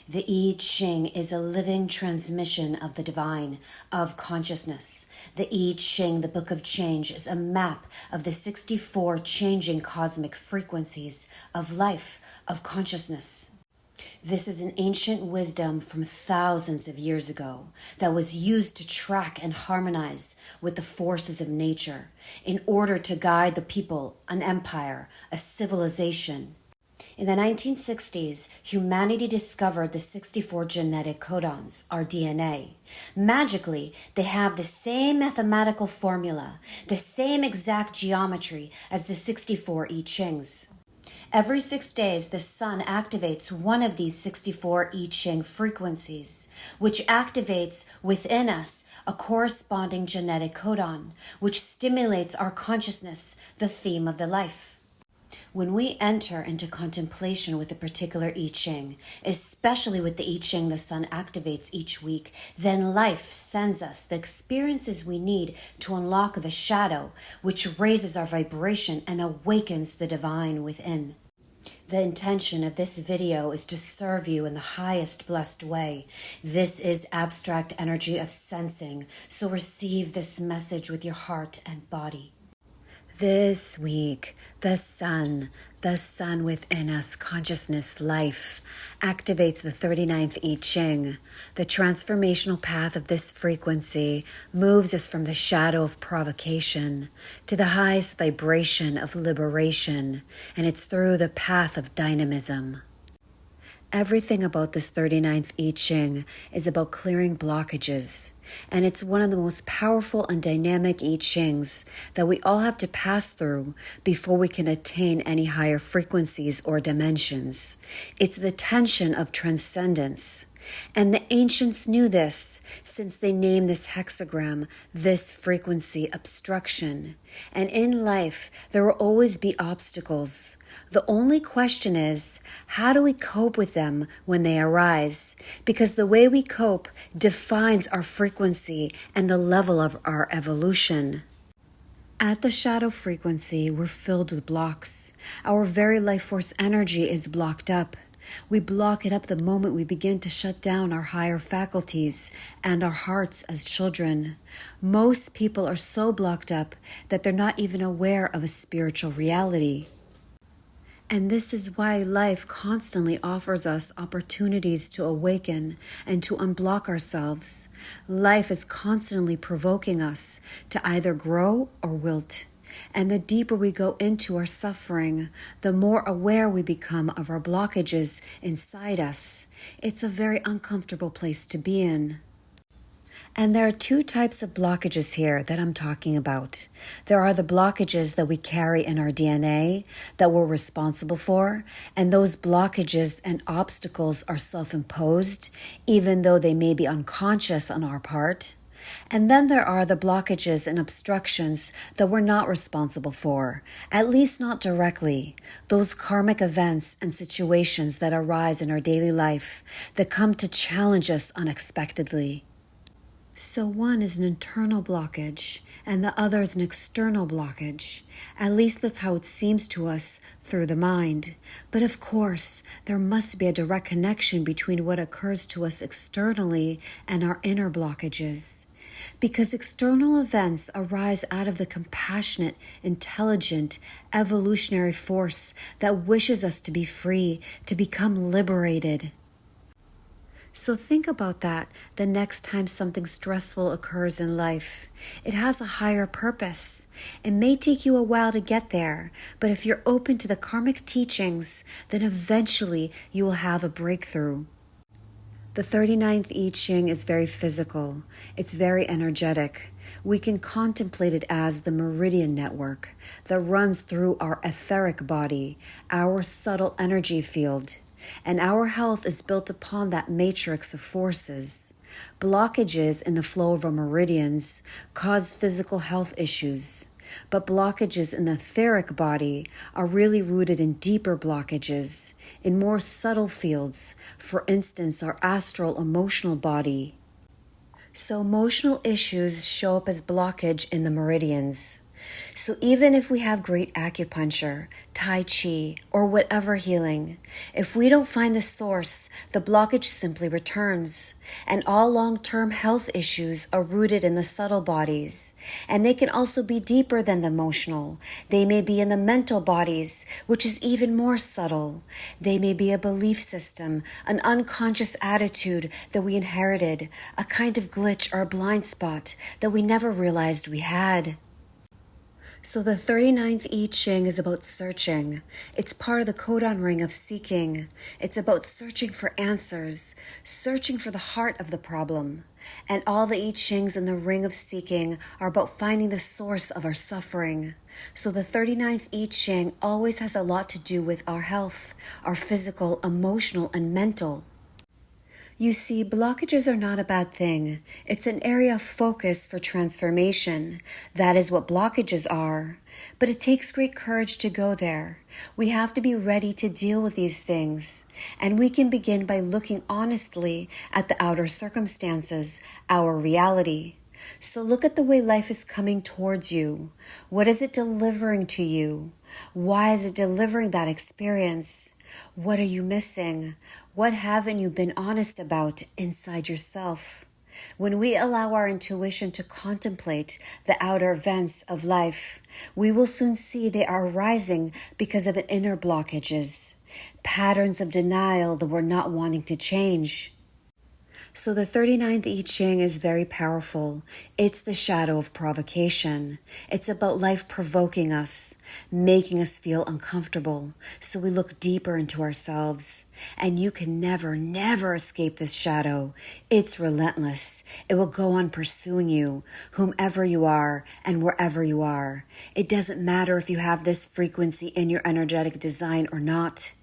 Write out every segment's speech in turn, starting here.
The I Ching is a living transmission of the divine, of consciousness. The I Ching, the Book of Change, is a map of the 64 changing cosmic frequencies of life, of consciousness. This is an ancient wisdom from thousands of years ago that was used to track and harmonize with the forces of nature in order to guide the people, an empire, a civilization. In the 1960s, humanity discovered the 64 genetic codons, our DNA. Magically, they have the same mathematical formula, the same exact geometry as the 64 I Chings. Every 6 days, the sun activates one of these 64 I Ching frequencies, which activates within us a corresponding genetic codon, which stimulates our consciousness, the theme of the life. When we enter into contemplation with a particular I Ching, especially with the I Ching the sun activates each week, then life sends us the experiences we need to unlock the shadow, which raises our vibration and awakens the divine within. The intention of this video is to serve you in the highest blessed way. This is abstract energy of sensing, so receive this message with your heart and body. This week, the sun within us, consciousness, life, activates the 39th I Ching. The transformational path of this frequency moves us from the shadow of provocation to the highest vibration of liberation, and it's through the path of dynamism. Everything about this 39th I Ching is about clearing blockages, and it's one of the most powerful and dynamic I Chings that we all have to pass through before we can attain any higher frequencies or dimensions. It's the tension of transcendence. And the ancients knew this, since they named this hexagram, this frequency, obstruction. And in life, there will always be obstacles. The only question is, how do we cope with them when they arise? Because the way we cope defines our frequency and the level of our evolution. At the shadow frequency, we're filled with blocks. Our very life force energy is blocked up. We block it up the moment we begin to shut down our higher faculties and our hearts as children. Most people are so blocked up that they're not even aware of a spiritual reality. And this is why life constantly offers us opportunities to awaken and to unblock ourselves. Life is constantly provoking us to either grow or wilt. And the deeper we go into our suffering, the more aware we become of our blockages inside us. It's a very uncomfortable place to be in. And there are two types of blockages here that I'm talking about. There are the blockages that we carry in our DNA that we're responsible for, and those blockages and obstacles are self-imposed, even though they may be unconscious on our part. And then there are the blockages and obstructions that we're not responsible for, at least not directly. Those karmic events and situations that arise in our daily life that come to challenge us unexpectedly. So one is an internal blockage, and the other is an external blockage. At least that's how it seems to us through the mind. But of course, there must be a direct connection between what occurs to us externally and our inner blockages. Because external events arise out of the compassionate, intelligent, evolutionary force that wishes us to be free, to become liberated. So think about that the next time something stressful occurs in life. It has a higher purpose. It may take you a while to get there, but if you're open to the karmic teachings, then eventually you will have a breakthrough. The 39th I Ching is very physical. It's very energetic. We can contemplate it as the meridian network that runs through our etheric body, our subtle energy field. And our health is built upon that matrix of forces. Blockages in the flow of our meridians cause physical health issues, but blockages in the etheric body are really rooted in deeper blockages, in more subtle fields, for instance, our astral emotional body. So emotional issues show up as blockage in the meridians. So even if we have great acupuncture, Tai Chi, or whatever healing, if we don't find the source, the blockage simply returns. And all long-term health issues are rooted in the subtle bodies. And they can also be deeper than the emotional. They may be in the mental bodies, which is even more subtle. They may be a belief system, an unconscious attitude that we inherited, a kind of glitch or a blind spot that we never realized we had. So the 39th I Ching is about searching. It's part of the codon ring of seeking. It's about searching for answers, searching for the heart of the problem. And all the I Chings in the ring of seeking are about finding the source of our suffering. So the 39th I Ching always has a lot to do with our health, our physical, emotional, and mental. You see, blockages are not a bad thing. It's an area of focus for transformation. That is what blockages are. But it takes great courage to go there. We have to be ready to deal with these things. And we can begin by looking honestly at the outer circumstances, our reality. So look at the way life is coming towards you. What is it delivering to you? Why is it delivering that experience? What are you missing? What haven't you been honest about inside yourself? When we allow our intuition to contemplate the outer events of life, we will soon see they are arising because of inner blockages, patterns of denial that we're not wanting to change. So the 39th I Ching is very powerful. It's the shadow of provocation. It's about life provoking us, making us feel uncomfortable. So we look deeper into ourselves. And you can never, never escape this shadow. It's relentless. It will go on pursuing you, whomever you are and wherever you are. It doesn't matter if you have this frequency in your energetic design or not.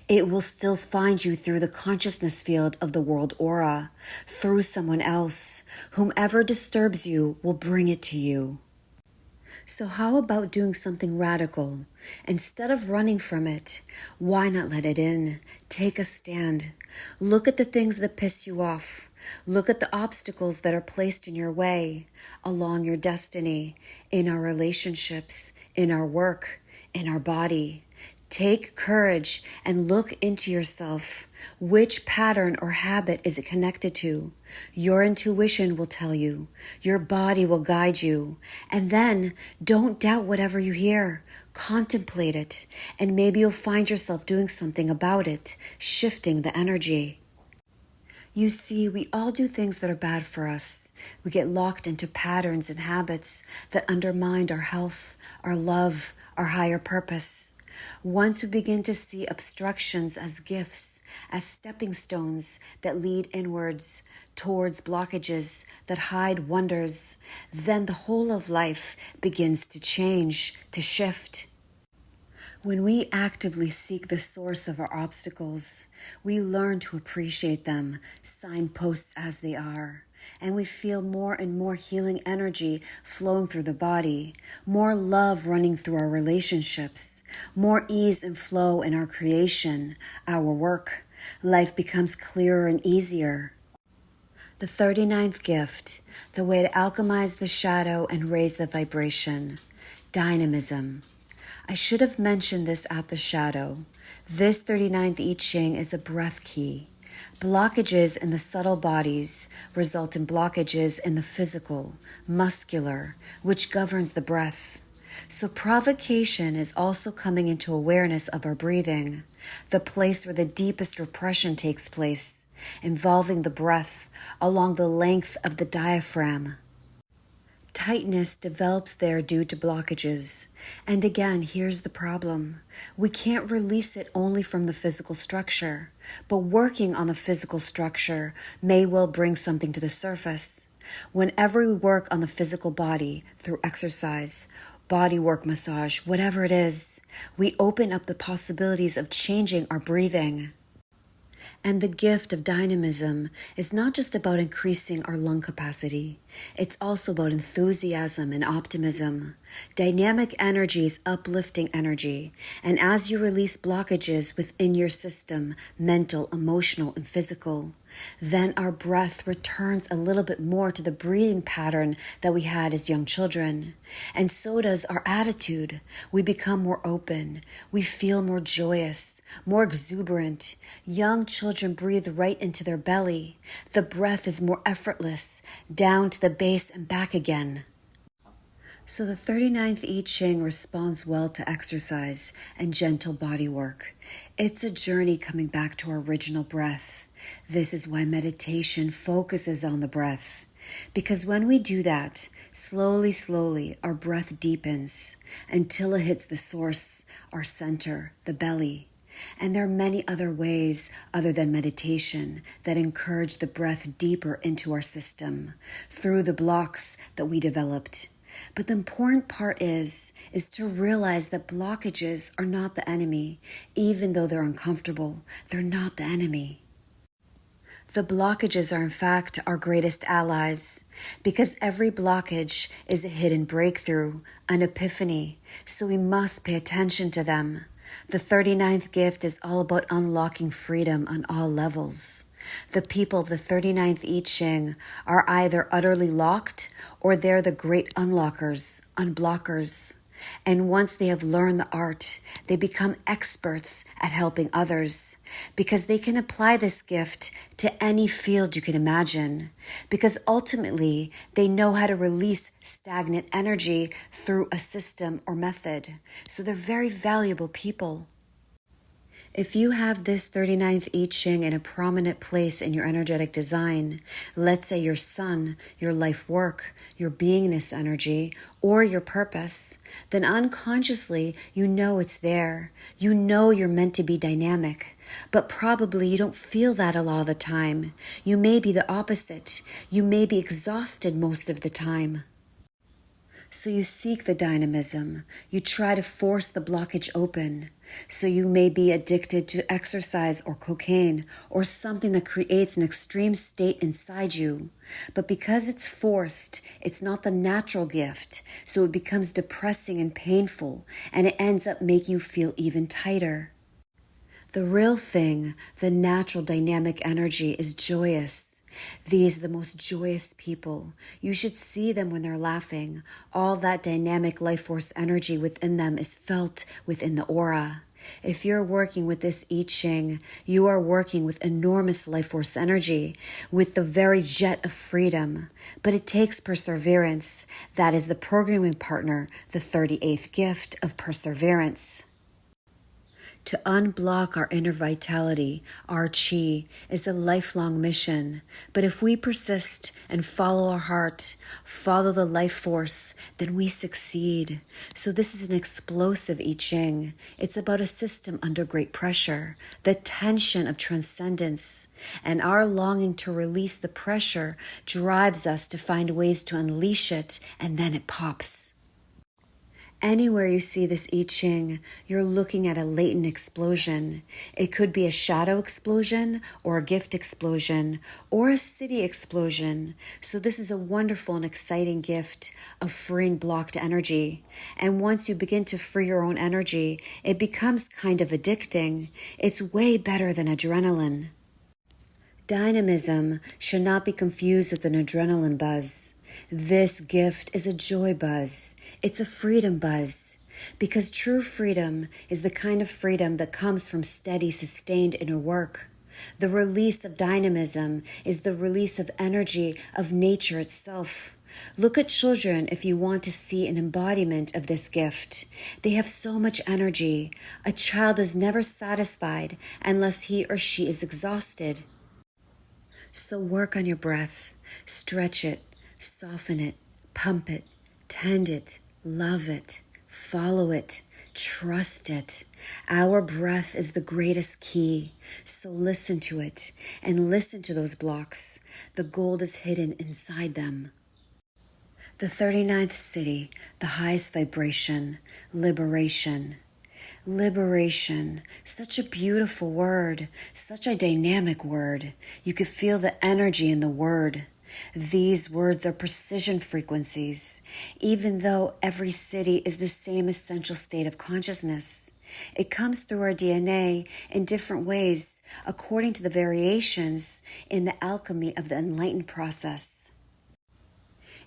It will still find you through the consciousness field of the world aura, through someone else. Whomever disturbs you will bring it to you. So how about doing something radical? Instead of running from it, why not let it in? Take a stand. Look at the things that piss you off. Look at the obstacles that are placed in your way, along your destiny, in our relationships, in our work, in our body. Take courage and look into yourself. Which pattern or habit is it connected to? Your intuition will tell you. Your body will guide you. And then don't doubt whatever you hear. Contemplate it. And maybe you'll find yourself doing something about it, shifting the energy. You see, we all do things that are bad for us. We get locked into patterns and habits that undermine our health, our love, our higher purpose. Once we begin to see obstructions as gifts, as stepping stones that lead inwards towards blockages that hide wonders, then the whole of life begins to change, to shift. When we actively seek the source of our obstacles, we learn to appreciate them, signposts as they are. And we feel more and more healing energy flowing through the body, more love running through our relationships, more ease and flow in our creation, our work. Life becomes clearer and easier. The 39th gift, the way to alchemize the shadow and raise the vibration, dynamism. I should have mentioned this at the shadow. This 39th I Ching is a breath key. Blockages in the subtle bodies result in blockages in the physical, muscular, which governs the breath. So provocation is also coming into awareness of our breathing, the place where the deepest repression takes place, involving the breath along the length of the diaphragm. Tightness develops there due to blockages. And again, here's the problem. We can't release it only from the physical structure, but working on the physical structure may well bring something to the surface. Whenever we work on the physical body through exercise, body work, massage, whatever it is, we open up the possibilities of changing our breathing. And the gift of dynamism is not just about increasing our lung capacity. It's also about enthusiasm and optimism. Dynamic energy is uplifting energy. And as you release blockages within your system, mental, emotional, and physical, then our breath returns a little bit more to the breathing pattern that we had as young children. And so does our attitude. We become more open. We feel more joyous, more exuberant. Young children breathe right into their belly. The breath is more effortless, down to the base and back again. So the 39th I Ching responds well to exercise and gentle body work. It's a journey coming back to our original breath. This is why meditation focuses on the breath. Because when we do that, slowly, our breath deepens until it hits the source, our center, the belly. And there are many other ways other than meditation that encourage the breath deeper into our system through the blocks that we developed. But the important part is to realize that blockages are not the enemy. Even though they're uncomfortable, they're not the enemy. The blockages are in fact our greatest allies, because every blockage is a hidden breakthrough, an epiphany, so we must pay attention to them. The 39th gift is all about unlocking freedom on all levels. The people of the 39th I Ching are either utterly locked or they're the great unlockers, unblockers. And once they have learned the art, they become experts at helping others because they can apply this gift to any field you can imagine. Because ultimately, they know how to release stagnant energy through a system or method. So they're very valuable people. If you have this 39th I Ching in a prominent place in your energetic design, let's say your sun, your life work, your beingness energy, or your purpose, then unconsciously you know it's there. You know you're meant to be dynamic, but probably you don't feel that a lot of the time. You may be the opposite. You may be exhausted most of the time. So you seek the dynamism. You try to force the blockage open. So you may be addicted to exercise or cocaine or something that creates an extreme state inside you. But because it's forced, it's not the natural gift. So it becomes depressing and painful, and it ends up making you feel even tighter. The real thing, the natural dynamic energy, is joyous. These are the most joyous people. You should see them when they're laughing. All that dynamic life force energy within them is felt within the aura. If you're working with this I Ching, you are working with enormous life force energy, with the very jet of freedom. But it takes perseverance. That is the programming partner, the 38th gift of perseverance. To unblock our inner vitality, our chi, is a lifelong mission. But if we persist and follow our heart, follow the life force, then we succeed. So this is an explosive I Ching. It's about a system under great pressure, the tension of transcendence. And our longing to release the pressure drives us to find ways to unleash it, and then it pops. Anywhere you see this I Ching, you're looking at a latent explosion. It could be a shadow explosion or a gift explosion or a city explosion. So this is a wonderful and exciting gift of freeing blocked energy. And once you begin to free your own energy, it becomes kind of addicting. It's way better than adrenaline. Dynamism should not be confused with an adrenaline buzz. This gift is a joy buzz. It's a freedom buzz. Because true freedom is the kind of freedom that comes from steady, sustained inner work. The release of dynamism is the release of energy of nature itself. Look at children if you want to see an embodiment of this gift. They have so much energy. A child is never satisfied unless he or she is exhausted. So work on your breath. Stretch it. Soften it, pump it, tend it, love it, follow it, trust it. Our breath is the greatest key, so listen to it and listen to those blocks. The gold is hidden inside them. The 39th city, the highest vibration, liberation. Liberation, such a beautiful word, such a dynamic word. You could feel the energy in the word. These words are precision frequencies, even though every city is the same essential state of consciousness. It comes through our DNA in different ways according to the variations in the alchemy of the enlightened process.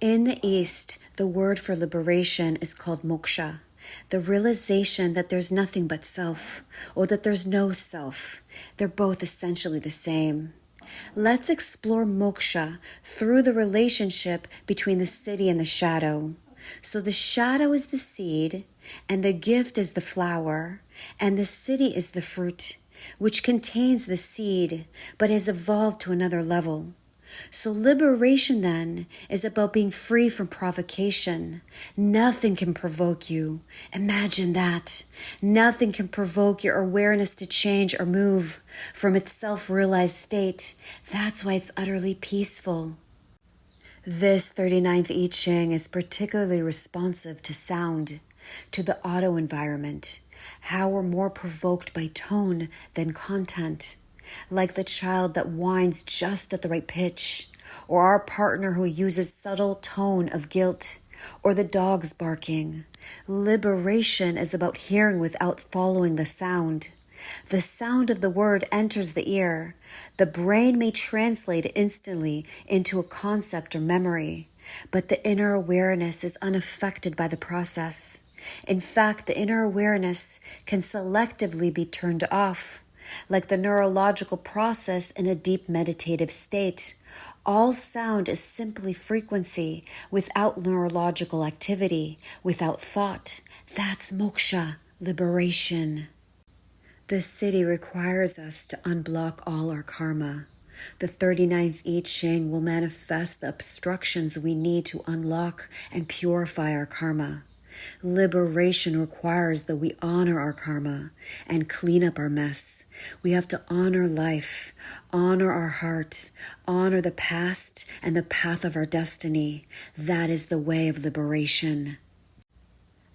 In the East, the word for liberation is called moksha, the realization that there's nothing but self, or that there's no self. They're both essentially the same. Let's explore moksha through the relationship between the city and the shadow. So the shadow is the seed, and the gift is the flower, and the city is the fruit, which contains the seed, but has evolved to another level. So liberation then is about being free from provocation. Nothing can provoke you. Imagine that. Nothing can provoke your awareness to change or move from its self-realized state. That's why it's utterly peaceful. This 39th I Ching is particularly responsive to sound, to the auto environment, how we're more provoked by tone than content. Like the child that whines just at the right pitch, or our partner who uses subtle tone of guilt, or the dogs barking. Liberation is about hearing without following the sound. The sound of the word enters the ear. The brain may translate instantly into a concept or memory, but the inner awareness is unaffected by the process. In fact, the inner awareness can selectively be turned off. Like the neurological process in a deep meditative state, all sound is simply frequency without neurological activity, without thought. That's moksha, liberation. The city requires us to unblock all our karma. The 39th I Ching will manifest the obstructions we need to unlock and purify our karma. Liberation requires that we honor our karma and clean up our mess. We have to honor life, honor our heart, honor the past and the path of our destiny. That is the way of liberation.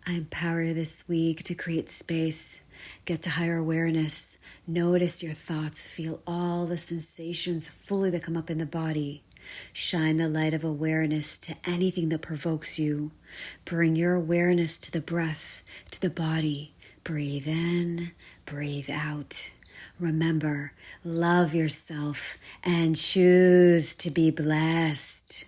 I empower you this week to create space, get to higher awareness, notice your thoughts, feel all the sensations fully that come up in the body. Shine the light of awareness to anything that provokes you. Bring your awareness to the breath, to the body. Breathe in, breathe out. Remember, love yourself and choose to be blessed.